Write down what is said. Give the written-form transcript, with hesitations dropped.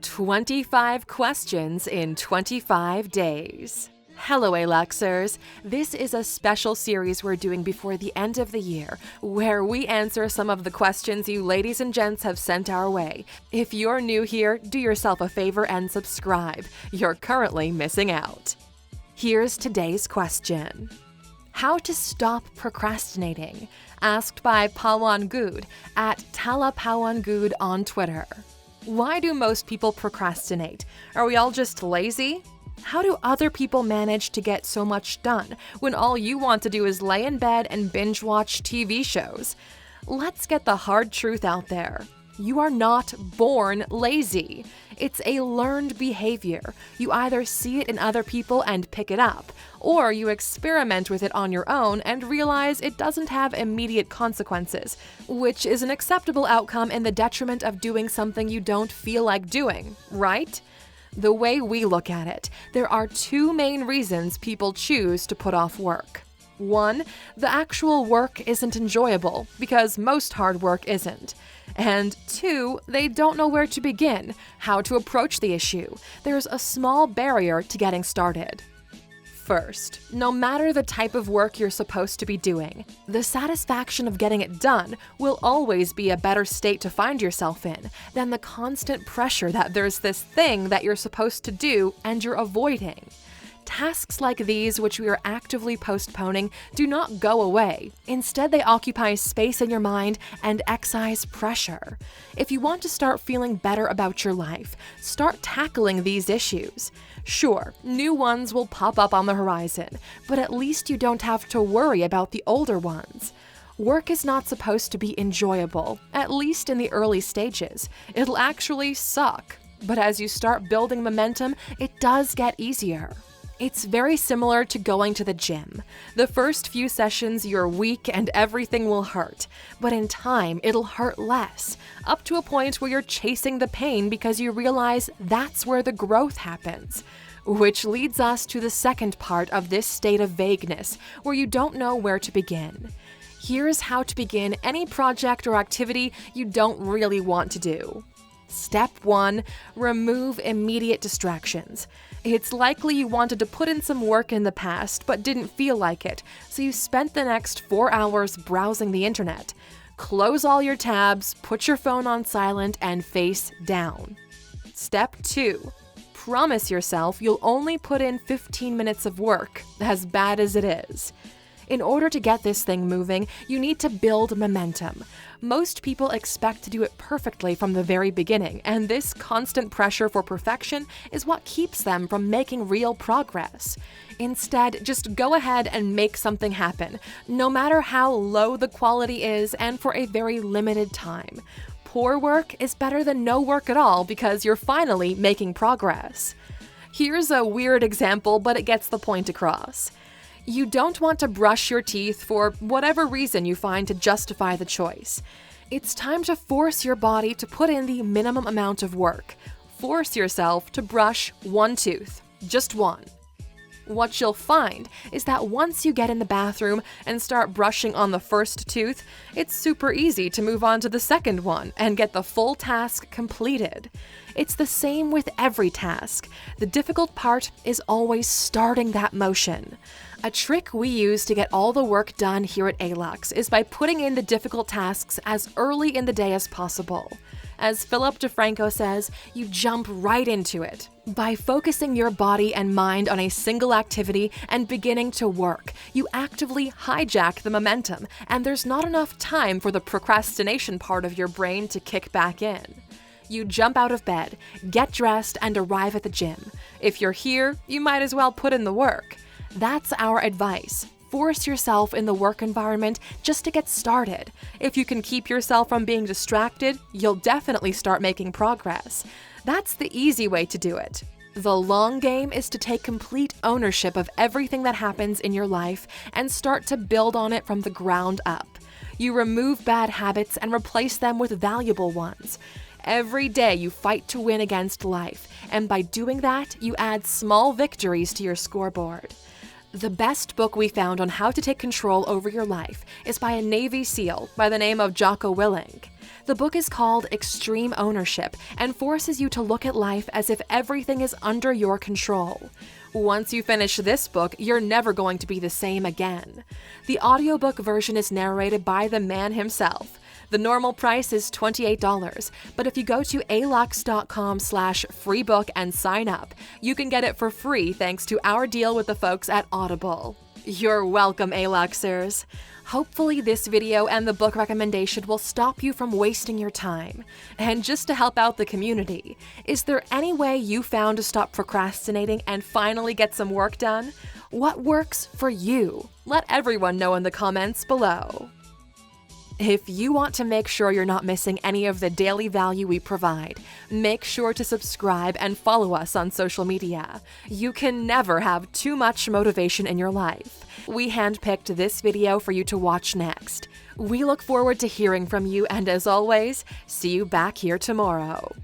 25 questions in 25 days. Hello, Aluxers. This is a special series we're doing before the end of the year, where we answer some of the questions you ladies and gents have sent our way. If you're new here, do yourself a favor and subscribe. You're currently missing out. Here's today's question. How to stop procrastinating? Asked by Pawan Good at Tala Pawan Good on Twitter. Why do most people procrastinate? Are we all just lazy? How do other people manage to get so much done when all you want to do is lay in bed and binge watch TV shows? Let's get the hard truth out there. You are not born lazy. It's a learned behavior. You either see it in other people and pick it up, or you experiment with it on your own and realize it doesn't have immediate consequences, which is an acceptable outcome in the detriment of doing something you don't feel like doing, right? The way we look at it, there are two main reasons people choose to put off work. 1, the actual work isn't enjoyable, because most hard work isn't. And 2, they don't know where to begin, how to approach the issue. There's a small barrier to getting started. First, no matter the type of work you're supposed to be doing, the satisfaction of getting it done will always be a better state to find yourself in than the constant pressure that there's this thing that you're supposed to do and you're avoiding. Tasks like these, which we are actively postponing, do not go away. Instead, they occupy space in your mind and excise pressure. If you want to start feeling better about your life, start tackling these issues. Sure, new ones will pop up on the horizon, but at least you don't have to worry about the older ones. Work is not supposed to be enjoyable, at least in the early stages. It'll actually suck. But as you start building momentum, it does get easier. It's very similar to going to the gym. The first few sessions you're weak and everything will hurt, but in time it'll hurt less, up to a point where you're chasing the pain because you realize that's where the growth happens. Which leads us to the second part of this state of vagueness, where you don't know where to begin. Here's how to begin any project or activity you don't really want to do. Step 1, remove immediate distractions. It's likely you wanted to put in some work in the past but didn't feel like it, so you spent the next 4 hours browsing the internet. Close all your tabs, put your phone on silent, and face down. Step 2, promise yourself you'll only put in 15 minutes of work, as bad as it is. In order to get this thing moving, you need to build momentum. Most people expect to do it perfectly from the very beginning, and this constant pressure for perfection is what keeps them from making real progress. Instead, just go ahead and make something happen, no matter how low the quality is and for a very limited time. Poor work is better than no work at all because you're finally making progress. Here's a weird example, but it gets the point across. You don't want to brush your teeth for whatever reason you find to justify the choice. It's time to force your body to put in the minimum amount of work. Force yourself to brush one tooth, just one. What you'll find is that once you get in the bathroom and start brushing on the first tooth, it's super easy to move on to the second one and get the full task completed. It's the same with every task. The difficult part is always starting that motion. A trick we use to get all the work done here at Alux is by putting in the difficult tasks as early in the day as possible. As Philip DeFranco says, you jump right into it. By focusing your body and mind on a single activity and beginning to work, you actively hijack the momentum, and there's not enough time for the procrastination part of your brain to kick back in. You jump out of bed, get dressed, and arrive at the gym. If you're here, you might as well put in the work. That's our advice. Force yourself in the work environment just to get started. If you can keep yourself from being distracted, you'll definitely start making progress. That's the easy way to do it. The long game is to take complete ownership of everything that happens in your life and start to build on it from the ground up. You remove bad habits and replace them with valuable ones. Every day you fight to win against life, and by doing that, you add small victories to your scoreboard. The best book we found on how to take control over your life is by a Navy SEAL by the name of Jocko Willink. The book is called Extreme Ownership and forces you to look at life as if everything is under your control. Once you finish this book, you're never going to be the same again. The audiobook version is narrated by the man himself. The normal price is $28, but if you go to alux.com/freebook and sign up, you can get it for free thanks to our deal with the folks at Audible. You're welcome, Aluxers. Hopefully this video and the book recommendation will stop you from wasting your time. And just to help out the community, is there any way you found to stop procrastinating and finally get some work done? What works for you? Let everyone know in the comments below. If you want to make sure you're not missing any of the daily value we provide, make sure to subscribe and follow us on social media. You can never have too much motivation in your life. We handpicked this video for you to watch next. We look forward to hearing from you, and as always, see you back here tomorrow.